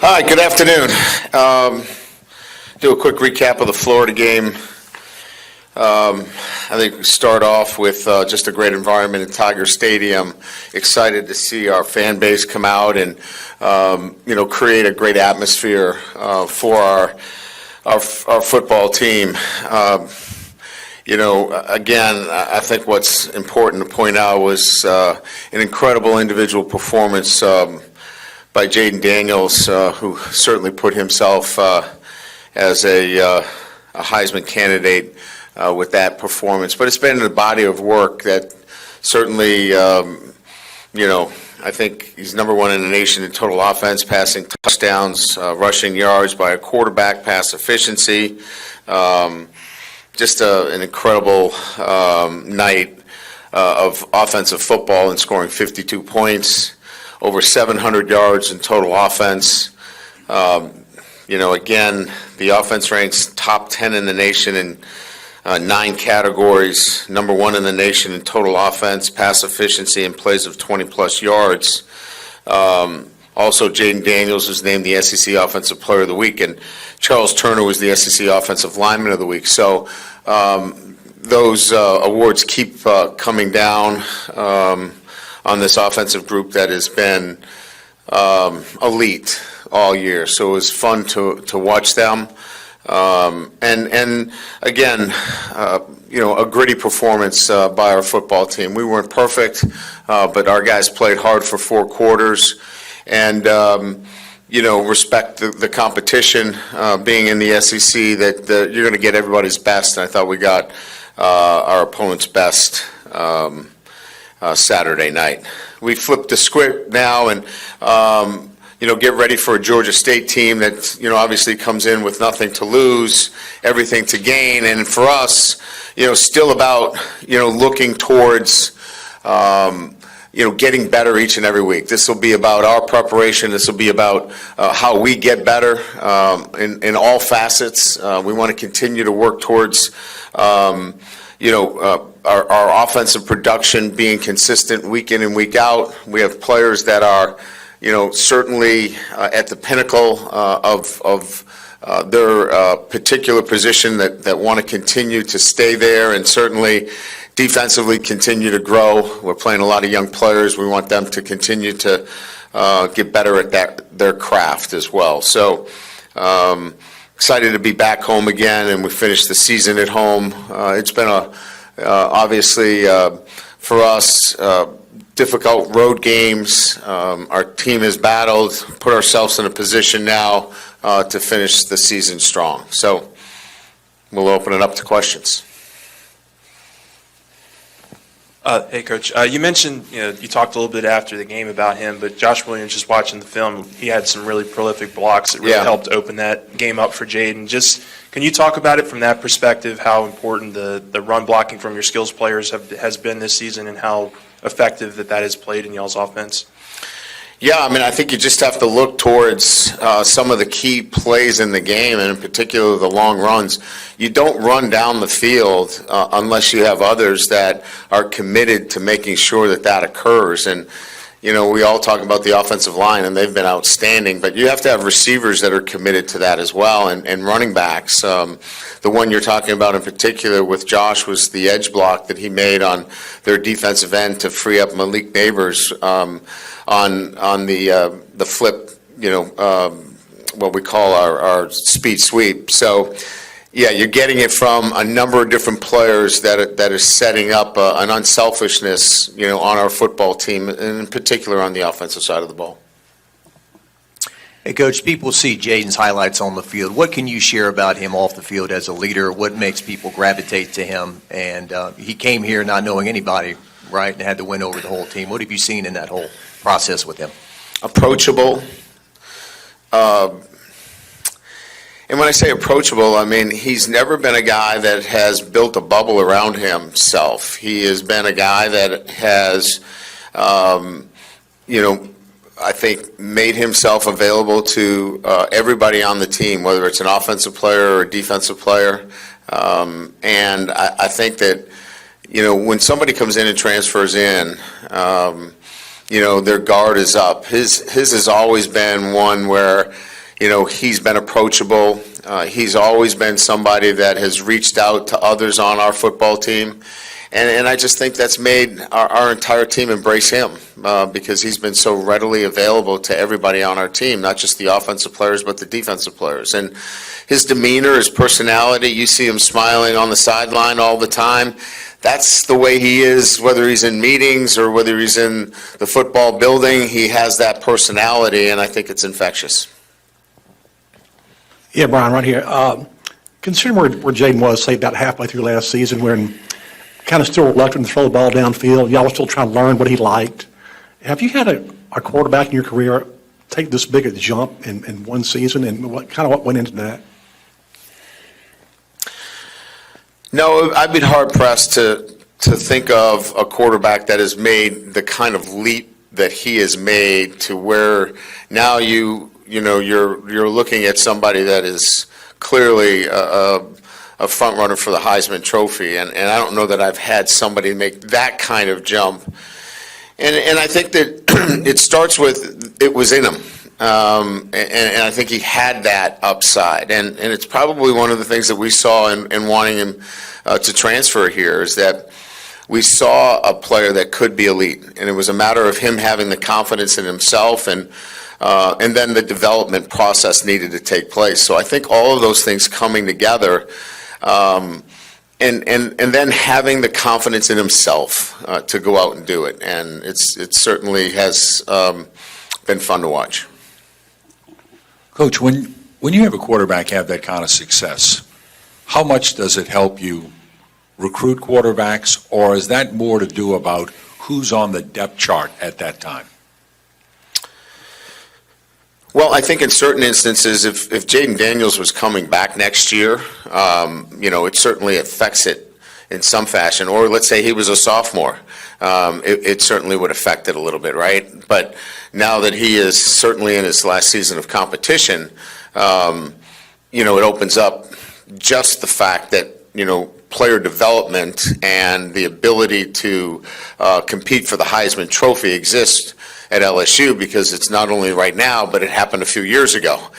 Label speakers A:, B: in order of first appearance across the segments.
A: Hi, good afternoon. Do a quick recap of the Florida game. I think we start off with just a great environment in Tiger Stadium. Excited to see our fan base come out and create a great atmosphere for our football team. Again, I think what's important to point out was an incredible individual performance by Jaden Daniels, who certainly put himself as a Heisman candidate with that performance. But it's been a body of work that certainly, I think he's number one in the nation in total offense, passing touchdowns, rushing yards by a quarterback, pass efficiency. Just an incredible night of offensive football and scoring 52 points, over 700 yards in total offense. Again, the offense ranks top 10 in the nation in 9 categories, number 1 in the nation in total offense, pass efficiency, and plays of 20-plus yards. Also, Jaden Daniels was named the SEC Offensive Player of the Week, and Charles Turner was the SEC Offensive Lineman of the Week. So those awards keep coming down on this offensive group that has been elite all year. So it was fun to watch them. And again, a gritty performance by our football team. We weren't perfect, but our guys played hard for 4 quarters. And, respect the competition, being in the SEC, that you're going to get everybody's best. And I thought we got our opponent's best Saturday night. We flipped the script now and, get ready for a Georgia State team that, obviously comes in with nothing to lose, everything to gain. And for us, still about, looking towards, getting better each and every week. This will be about our preparation. This will be about how we get better in all facets. We want to continue to work towards, our offensive production being consistent week in and week out. We have players that are, certainly at the pinnacle of their particular position that want to continue to stay there, and certainly defensively continue to grow. We're playing a lot of young players. We want them to continue to get better at their craft as well. So excited to be back home again, and we finished the season at home. It's been obviously for us difficult road games. Our team has battled, put ourselves in a position now to finish the season strong. So we'll open it up to questions.
B: Hey, Coach. You mentioned, you talked a little bit after the game about him, but Josh Williams, just watching the film, he had some really prolific blocks that really helped open that game up for Jaden. Just, can you talk about it from that perspective, how important the run blocking from your skills players has been this season, and how effective that has played in y'all's offense?
A: Yeah, I think you just have to look towards some of the key plays in the game, and in particular the long runs. You don't run down the field unless you have others that are committed to making sure that occurs. And, we all talk about the offensive line, and they've been outstanding, but you have to have receivers that are committed to that as well, and running backs. The one you're talking about in particular with Josh was the edge block that he made on their defensive end to free up Malik Neighbors on the flip, what we call our speed sweep. So, yeah, you're getting it from a number of different players that are setting up an unselfishness, on our football team, and in particular on the offensive side of the ball.
C: Hey, Coach, people see Jaden's highlights on the field. What can you share about him off the field as a leader? What makes people gravitate to him? And he came here not knowing anybody, right, and had to win over the whole team. What have you seen in that whole process with him?
A: Approachable. And when I say approachable, he's never been a guy that has built a bubble around himself. He has been a guy that has, I think, made himself available to everybody on the team, whether it's an offensive player or a defensive player. And I think that, when somebody comes in and transfers in, their guard is up. His has always been one where, he's been approachable. He's always been somebody that has reached out to others on our football team. And I just think that's made our entire team embrace him because he's been so readily available to everybody on our team, not just the offensive players, but the defensive players. And his demeanor, his personality, you see him smiling on the sideline all the time. That's the way he is, whether he's in meetings or whether he's in the football building. He has that personality, and I think it's infectious.
D: Yeah, Brian, right here. Considering where Jaden was, say, about halfway through last season, when kind of still reluctant to throw the ball downfield, y'all were still trying to learn what he liked. Have you had a quarterback in your career take this big a jump in one season, and what went into that?
A: No, I'd be hard-pressed to think of a quarterback that has made the kind of leap that he has made to where now you're looking at somebody that is clearly a front runner for the Heisman Trophy, and I don't know that I've had somebody make that kind of jump. And I think that it starts with it was in him, and I think he had that upside, and it's probably one of the things that we saw in wanting him to transfer here is that we saw a player that could be elite, and it was a matter of him having the confidence in himself and then the development process needed to take place. So I think all of those things coming together, and then having the confidence in himself to go out and do it, and it certainly has been fun to watch.
E: Coach, when you have a quarterback have that kind of success, how much does it help you recruit quarterbacks, or is that more to do about who's on the depth chart at that time?
A: Well, I think in certain instances, if Jaden Daniels was coming back next year, it certainly affects it in some fashion. Or let's say he was a sophomore, it certainly would affect it a little bit, right? But now that he is certainly in his last season of competition, it opens up just the fact that, player development and the ability to compete for the Heisman Trophy exists at LSU because it's not only right now, but it happened a few years ago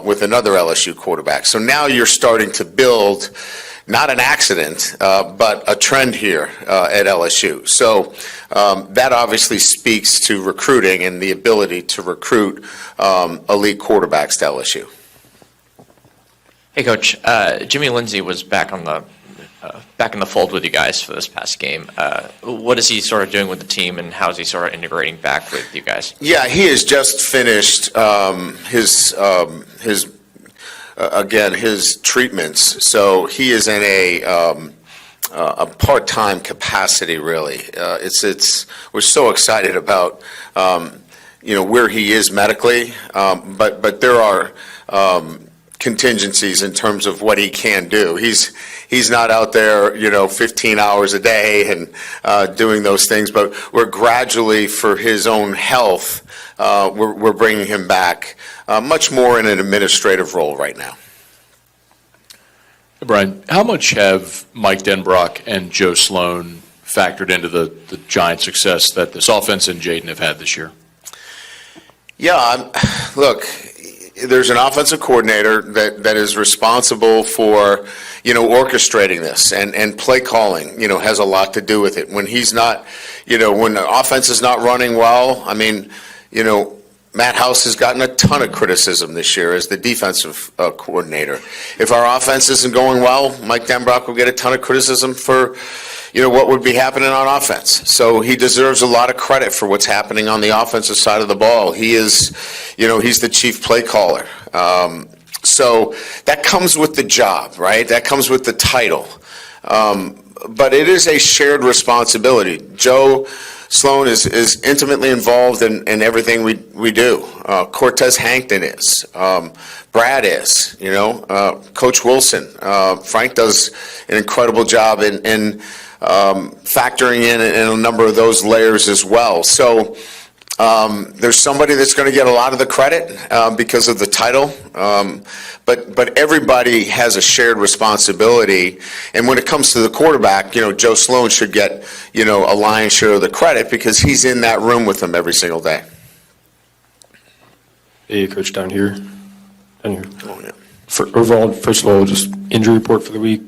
A: with another LSU quarterback. So now you're starting to build not an accident, but a trend here at LSU. So that obviously speaks to recruiting and the ability to recruit elite quarterbacks to LSU.
F: Hey, Coach. Jimmy Lindsey was back in the fold with you guys for this past game. What is he sort of doing with the team, and how is he sort of integrating back with you guys? Yeah,
A: he has just finished his treatments. So he is in a part-time capacity, really. We're so excited about where he is medically, but there are contingencies in terms of what he can do. He's not out there, 15 hours a day and doing those things, but we're gradually, for his own health, we're bringing him back much more in an administrative role right now.
G: Brian, how much have Mike Denbrock and Joe Sloan factored into the giant success that this offense and Jaden have had this year?
A: Yeah, look, there's an offensive coordinator that is responsible for, orchestrating this, and play calling, has a lot to do with it. When he's not, when the offense is not running well, Matt House has gotten a ton of criticism this year as the defensive coordinator. If our offense isn't going well, Mike Denbrock will get a ton of criticism for, what would be happening on offense. So he deserves a lot of credit for what's happening on the offensive side of the ball. He is, he's the chief play caller. So that comes with the job, right? That comes with the title. But it is a shared responsibility. Joe Sloan is intimately involved in everything we do. Cortez Hankton is. Brad is. Coach Wilson. Frank does an incredible job in factoring in a number of those layers as well. So there's somebody that's going to get a lot of the credit because of the title, but everybody has a shared responsibility. And when it comes to the quarterback, Joe Sloan should get a lion's share of the credit because he's in that room with them every single day.
H: Hey, Coach, down here. For overall, first of all, just injury report for the week.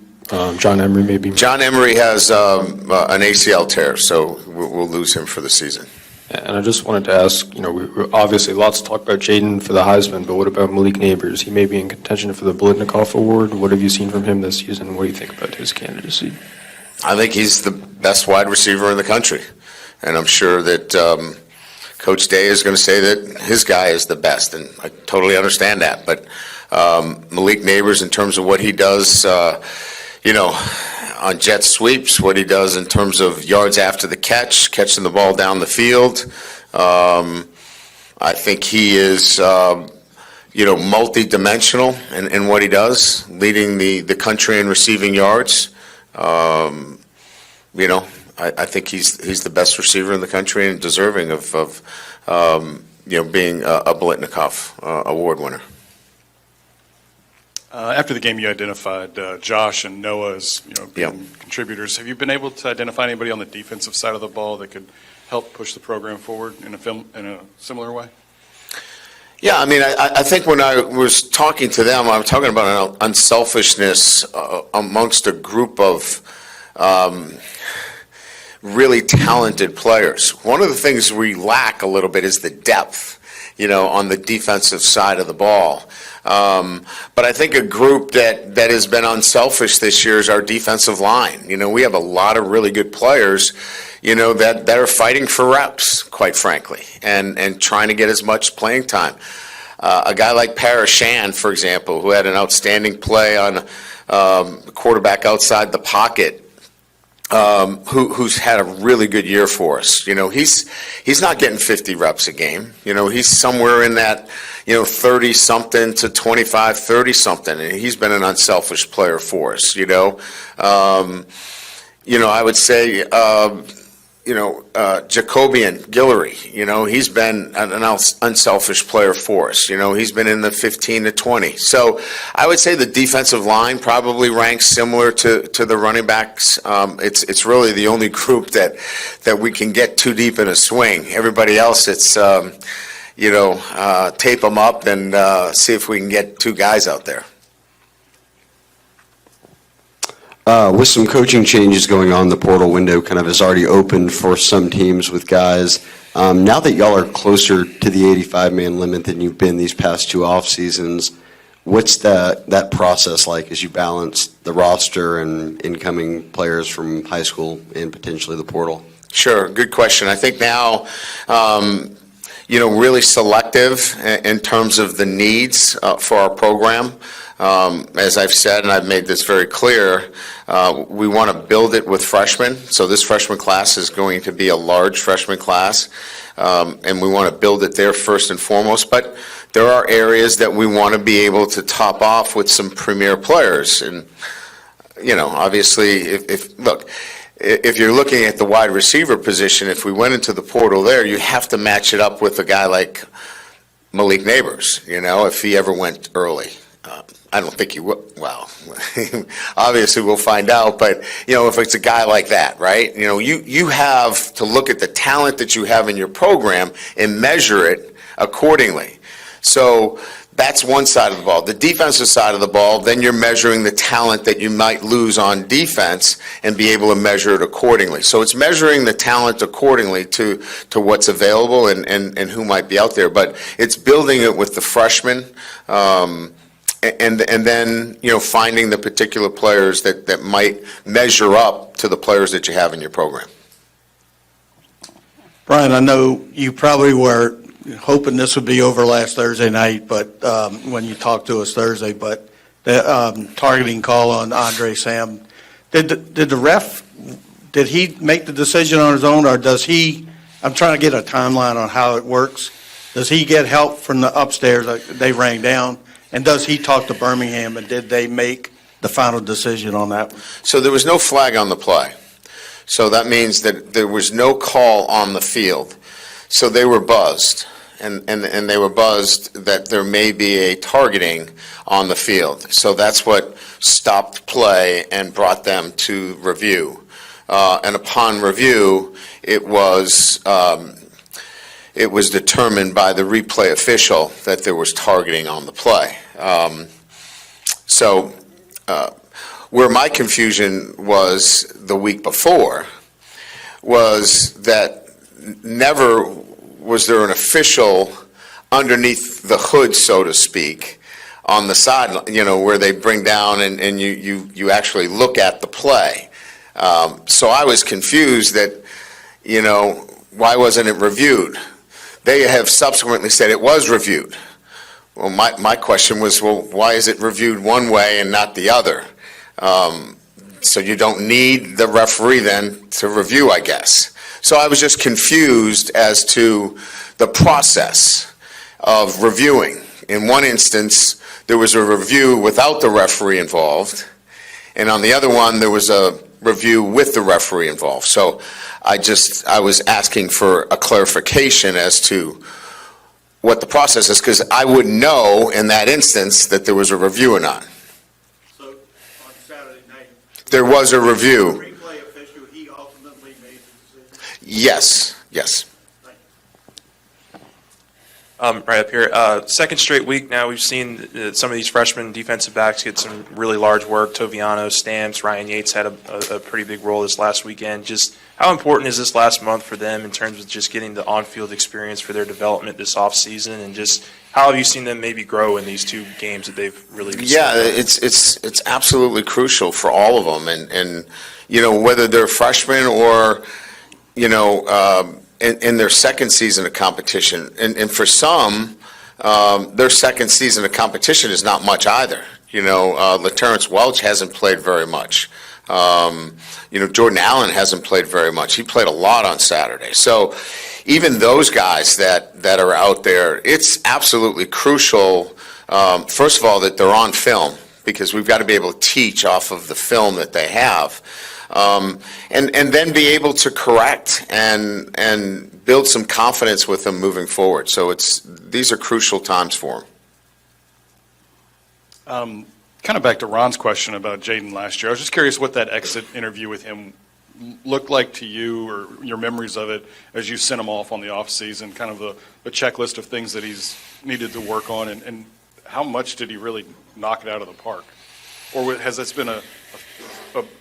H: John Emery maybe.
A: John Emery has an ACL tear, so we'll lose him for the season.
H: And I just wanted to ask, we obviously lots to talk about Jaden for the Heisman, but what about Malik Neighbors? He may be in contention for the Blitnikoff Award. What have you seen from him this season? What do you think about his candidacy?
A: I think he's the best wide receiver in the country, and I'm sure that Coach Day is going to say that his guy is the best, and I totally understand that. But Malik Neighbors, in terms of what he does, on jet sweeps, what he does in terms of yards after the catch, catching the ball down the field. I think he is, multi-dimensional in what he does, leading the country in receiving yards. I think he's the best receiver in the country and deserving of being a Blitnikoff Award winner.
I: After the game, you identified Josh and Noah as being contributors. Have you been able to identify anybody on the defensive side of the ball that could help push the program forward in a similar way?
A: Yeah, I mean, I think when I was talking to them, I was talking about an unselfishness amongst a group of really talented players. One of the things we lack a little bit is the depth, on the defensive side of the ball. But I think a group that has been unselfish this year is our defensive line. We have a lot of really good players, that are fighting for reps, quite frankly, and trying to get as much playing time. A guy like Parashan, for example, who had an outstanding play on quarterback outside the pocket, who's had a really good year for us. He's not getting 50 reps a game. He's somewhere in that, 30-something to 25, 30-something, and he's been an unselfish player for us, I would say, Jacobian Guillory, he's been an unselfish player for us. He's been in the 15 to 20. So I would say the defensive line probably ranks similar to the running backs. It's really the only group that we can get too deep in a swing. Everybody else, it's, tape them up and see if we can get two guys out there.
J: With some coaching changes going on, the portal window kind of has already opened for some teams with guys. Now that y'all are closer to the 85-man limit than you've been these past two off seasons, what's that process like as you balance the roster and incoming players from high school and potentially the portal?
A: Sure, good question. I think now, really selective in terms of the needs for our program. As I've said, and I've made this very clear, we want to build it with freshmen. So this freshman class is going to be a large freshman class, and we want to build it there first and foremost. But there are areas that we want to be able to top off with some premier players. And, obviously, if you're looking at the wide receiver position, if we went into the portal there, you have to match it up with a guy like Malik Neighbors, if he ever went early. I don't think he will. Well, obviously we'll find out, but, if it's a guy like that, right? You have to look at the talent that you have in your program and measure it accordingly. So that's one side of the ball. The defensive side of the ball, then you're measuring the talent that you might lose on defense and be able to measure it accordingly. So it's measuring the talent accordingly to what's available and who might be out there. But it's building it with the freshmen, and then, finding the particular players that might measure up to the players that you have in your program.
K: Brian, I know you probably were hoping this would be over last Thursday night, but when you talked to us Thursday, but the targeting call on Andre Sam, did the ref, did he make the decision on his own, or does he, I'm trying to get a timeline on how it works. Does he get help from the upstairs that they rang down? And does he talk to Birmingham, and did they make the final decision on that one?
A: So there was no flag on the play. So that means that there was no call on the field. So they were buzzed, and they were buzzed that there may be a targeting on the field. So that's what stopped play and brought them to review. And upon review, it was determined by the replay official that there was targeting on the play. So where my confusion was the week before was that never was there an official underneath the hood, so to speak, on the side, where they bring down and you actually look at the play. So I was confused that, why wasn't it reviewed? They have subsequently said it was reviewed. Well, my question was, well, why is it reviewed one way and not the other? So you don't need the referee then to review, I guess. So I was just confused as to the process of reviewing. In one instance, there was a review without the referee involved, and on the other one, there was a review with the referee involved. So I was asking for a clarification as to what the process is, because I wouldn't know in that instance that there was a review or not.
K: So on Saturday night,
A: There was a review.
K: replay official, he ultimately made the decision.
A: Yes.
B: Right up here. Second straight week now, we've seen some of these freshman defensive backs get some really large work. Toviano, Stamps, Ryan Yates had a pretty big role this last weekend. Just how important is this last month for them in terms of just getting the on-field experience for their development this offseason? And just how have you seen them maybe grow in these two games that they've really
A: Yeah, it's absolutely crucial for all of them. And whether they're freshmen or, in their second season of competition. And for some, their second season of competition is not much either. LaTerrence Welch hasn't played very much. Jordan Allen hasn't played very much. He played a lot on Saturday. So even those guys that are out there, it's absolutely crucial, first of all, that they're on film, because we've got to be able to teach off of the film that they have. And then be able to correct and build some confidence with them moving forward. So these are crucial times for them.
I: Kind of back to Ron's question about Jaden last year. I was just curious what that exit interview with him looked like to you, or your memories of it as you sent him off on the off season, kind of the checklist of things that he's needed to work on, and how much did he really knock it out of the park? Or has this been a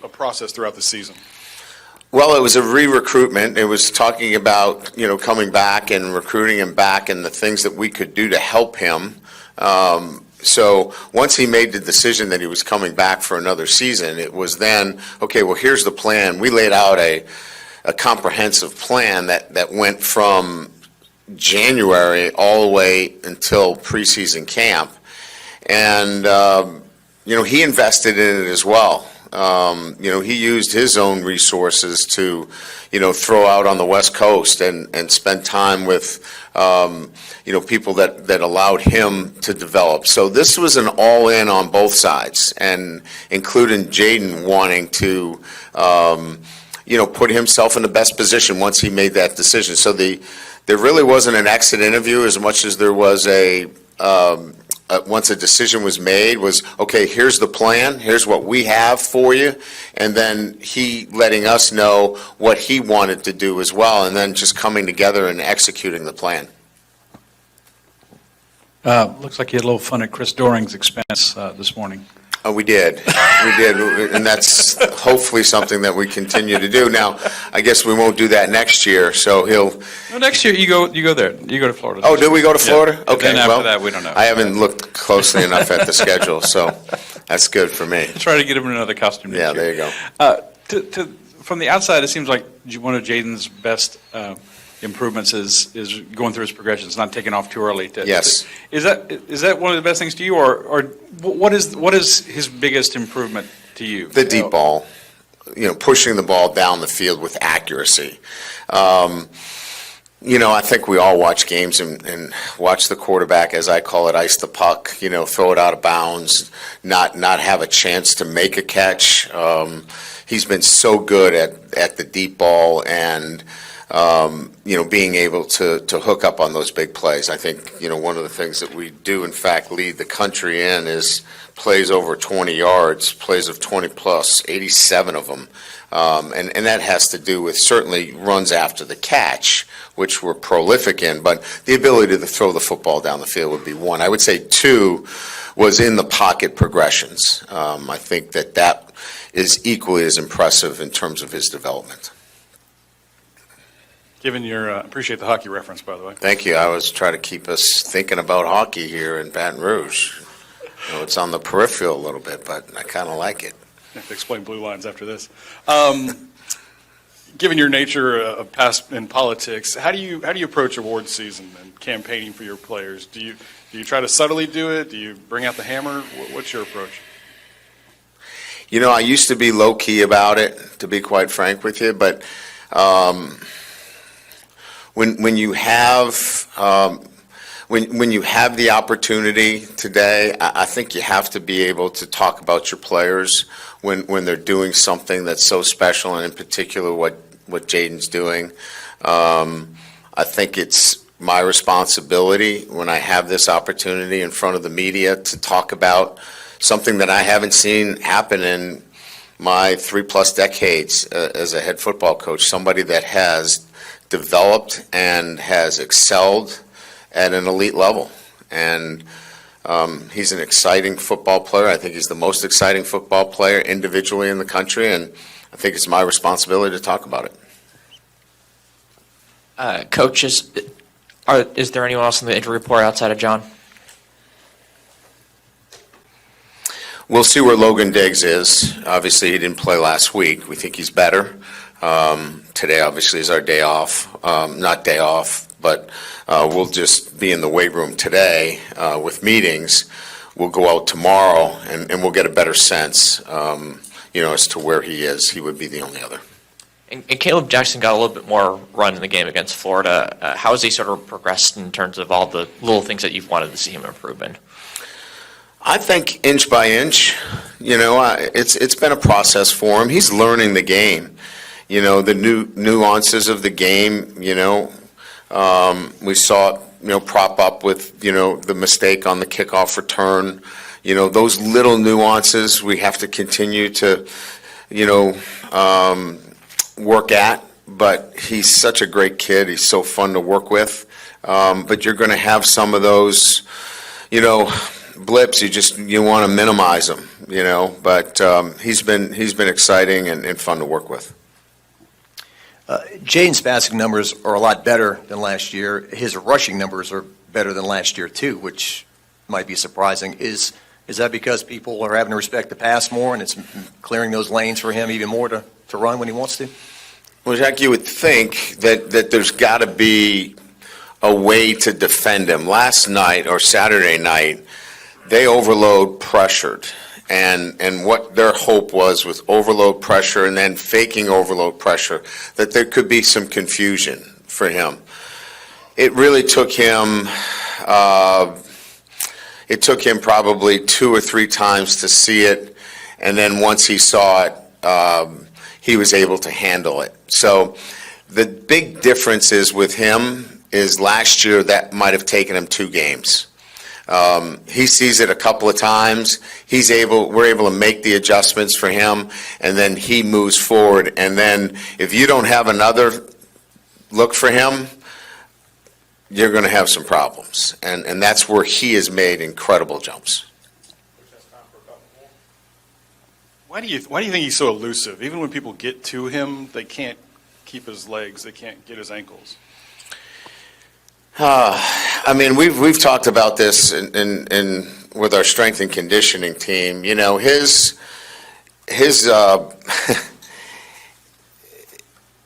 I: process throughout the season?
A: Well, it was a re-recruitment. It was talking about, coming back and recruiting him back and the things that we could do to help him. So once he made the decision that he was coming back for another season, it was then, okay, well, here's the plan. We laid out a comprehensive plan that went from January all the way until preseason camp. And, he invested in it as well. He used his own resources to, throw out on the West Coast and spend time with, people that allowed him to develop. So this was an all-in on both sides, and including Jaden wanting to, put himself in the best position once he made that decision. So there really wasn't an exit interview as much as there was once a decision was made, was, okay, here's the plan, here's what we have for you, and then he letting us know what he wanted to do as well, and then just coming together and executing the plan.
L: Looks like you had a little fun at Chris Doring's expense this morning.
A: Oh, we did, and that's hopefully something that we continue to do. Now, I guess we won't do that next year, so he'll.
L: No, next year you go there. You go to Florida.
A: Oh, did we go to Florida?
L: Yeah.
A: Okay,
L: Then after
A: well,
L: that, we don't know.
A: I haven't looked closely enough at the schedule, so that's good for me.
L: Try to get him in another costume next
A: Yeah,
L: year.
A: there you go.
L: From the outside, it seems like one of Jaden's best improvements is going through his progressions, not taking off too early.
A: Yes.
L: Is that one of the best things to you, or what is his biggest improvement to you?
A: The deep ball, pushing the ball down the field with accuracy. I think we all watch games and watch the quarterback, as I call it, ice the puck, throw it out of bounds, not have a chance to make a catch. He's been so good at the deep ball, and being able to hook up on those big plays. I think, one of the things that we do, in fact, lead the country in is plays over 20 yards, plays of 20 plus, 87 of them. And that has to do with certainly runs after the catch, which we're prolific in, but the ability to throw the football down the field would be one. I would say two was in the pocket progressions. I think that is equally as impressive in terms of his development.
I: Given your, appreciate the hockey reference, by the way.
A: Thank you. I was trying to keep us thinking about hockey here in Baton Rouge. It's on the peripheral a little bit, but I kind of like it.
I: I have to explain blue lines after this. Given your nature of past in politics, how do you approach award season and campaigning for your players? Do you try to subtly do it? Do you bring out the hammer? What's your approach?
A: I used to be low key about it, to be quite frank with you, but when you have when you have the opportunity today, I think you have to be able to talk about your players when they're doing something that's so special, and in particular what Jaden's doing. I think it's my responsibility when I have this opportunity in front of the media to talk about something that I haven't seen happen in my 3+ decades as a head football coach, somebody that has developed and has excelled at an elite level. And he's an exciting football player. I think he's the most exciting football player individually in the country, and I think it's my responsibility to talk about it.
F: Coach, is there anyone else in the injury report outside of John?
A: We'll see where Logan Diggs is. Obviously, he didn't play last week. We think he's better. Today, obviously, is our day off. Not day off, but we'll just be in the weight room today with meetings. We'll go out tomorrow, and we'll get a better sense, as to where he is. He would be the only other.
F: And Caleb Jackson got a little bit more run in the game against Florida. How has he sort of progressed in terms of all the little things that you've wanted to see him improve in?
A: I think inch by inch, it's been a process for him. He's learning the game, the new nuances of the game. We saw it, prop up with, the mistake on the kickoff return. Those little nuances we have to continue to, work at. But he's such a great kid. He's so fun to work with. But you're going to have some of those, blips. You want to minimize them, But he's been exciting and fun to work with.
C: Jaden's passing numbers are a lot better than last year. His rushing numbers are better than last year too, which might be surprising. Is that because people are having to respect the pass more, and it's clearing those lanes for him even more to run when he wants to?
A: Well, Jack, you would think that there's got to be a way to defend him. Last night or Saturday night, they overload pressured. And what their hope was with overload pressure and then faking overload pressure, that there could be some confusion for him. It really took him, probably 2 or 3 times to see it. And then once he saw it, he was able to handle it. So the big difference is with him is last year that might have taken him 2 games. He sees it a couple of times. We're able to make the adjustments for him, and then he moves forward. And then if you don't have another look for him, you're going to have some problems. And that's where he has made incredible jumps.
I: Why do you think he's so elusive? Even when people get to him, they can't keep his legs. They can't get his ankles.
A: We've talked about this in with our strength and conditioning team.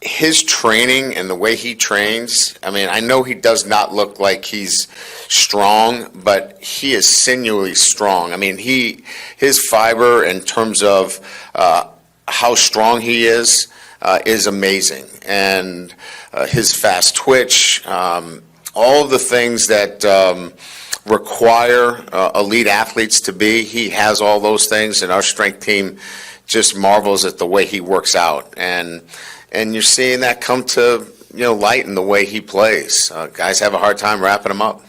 A: His training and the way he trains. I know he does not look like he's strong, but he is sinewy strong. His fiber in terms of how strong he is amazing, and his fast twitch. All of the things that require elite athletes to be, he has all those things, and our strength team just marvels at the way he works out. And you're seeing that come to light in the way he plays. Guys have a hard time wrapping him up.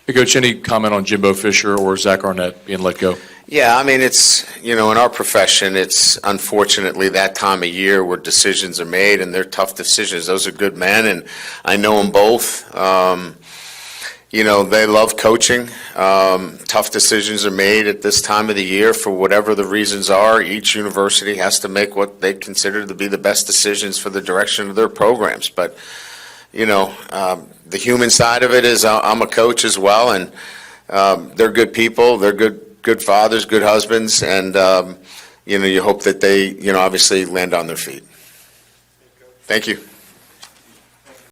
G: Hey, Coach, any comment on Jimbo Fisher or Zach Arnett being let go?
A: Yeah, I mean, it's, in our profession, it's unfortunately that time of year where decisions are made, and they're tough decisions. Those are good men, and I know them both. They love coaching. Tough decisions are made at this time of the year for whatever the reasons are. Each university has to make what they consider to be the best decisions for the direction of their programs. But, the human side of it is I'm a coach as well, and they're good people. They're good fathers, good husbands, and, you hope that they, obviously land on their feet. Thank you.